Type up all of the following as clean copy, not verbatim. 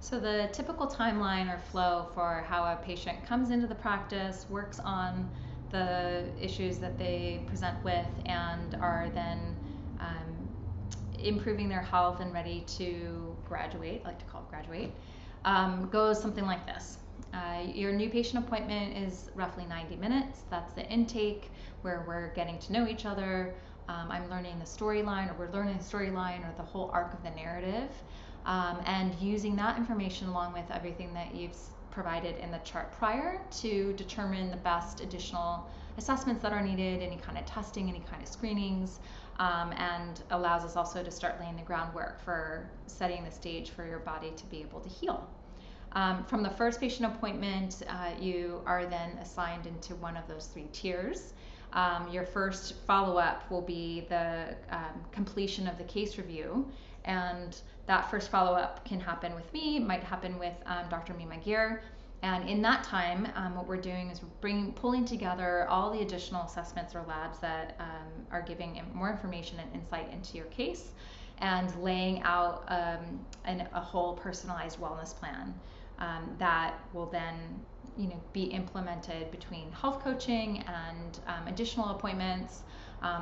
So the typical timeline or flow for how a patient comes into the practice, works on the issues that they present with, and are then improving their health and ready to graduate, I like to call it graduate, goes something like this. Your new patient appointment is roughly 90 minutes. That's the intake where we're getting to know each other. I'm learning the storyline, or we're learning the storyline, or the whole arc of the narrative, and using that information along with everything that you've provided in the chart prior to determine the best additional assessments that are needed, any kind of testing, any kind of screenings, and allows us also to start laying the groundwork for setting the stage for your body to be able to heal. From the first patient appointment, you are then assigned into one of those 3 tiers. Your first follow-up will be the completion of the case review, and that first follow-up can happen with me, might happen with Dr. Mima Gear. And in that time, what we're doing is pulling together all the additional assessments or labs that are giving more information and insight into your case, and laying out a whole personalized wellness plan that will then be implemented between health coaching and additional appointments,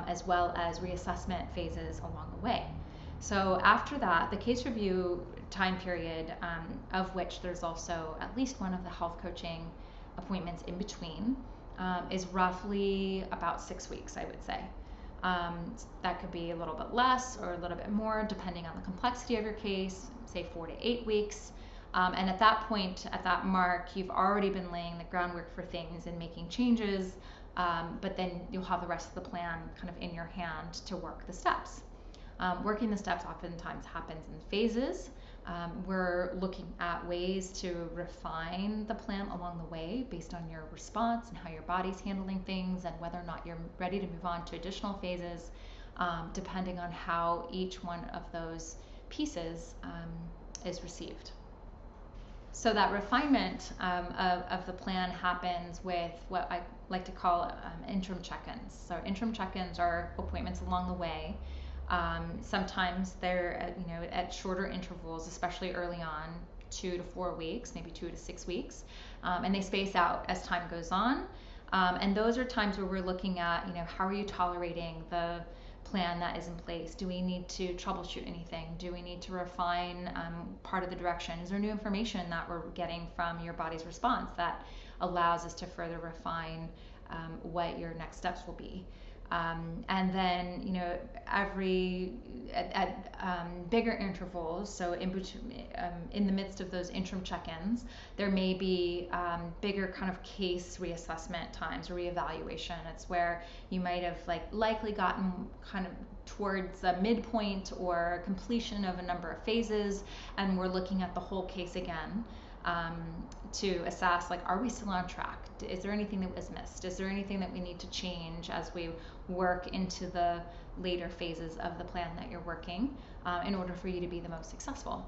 as well as reassessment phases along the way. So after that, the case review time period, of which there's also at least one of the health coaching appointments in between, is roughly about 6 weeks, I would say. That could be a little bit less or a little bit more depending on the complexity of your case, say 4 to 8 weeks. And at that point, at that mark, you've already been laying the groundwork for things and making changes, but then you'll have the rest of the plan kind of in your hand to work the steps. Working the steps oftentimes happens in phases. We're looking at ways to refine the plan along the way based on your response and how your body's handling things, and whether or not you're ready to move on to additional phases, depending on how each one of those pieces is received. So that refinement of the plan happens with what I like to call interim check-ins. So interim check-ins are appointments along the way. Sometimes they're at shorter intervals, especially early on, 2 to 4 weeks, maybe 2 to 6 weeks, and they space out as time goes on. And those are times where we're looking at, how are you tolerating the plan that is in place? Do we need to troubleshoot anything? Do we need to refine part of the direction? Is there new information that we're getting from your body's response that allows us to further refine what your next steps will be? And then, at bigger intervals, so in the midst of those interim check-ins, there may be bigger kind of case reassessment times or reevaluation. It's where you might have likely gotten kind of towards a midpoint or completion of a number of phases, and we're looking at the whole case again. To assess, are we still on track? Is there anything that was missed? Is there anything that we need to change as we work into the later phases of the plan that you're working, in order for you to be the most successful?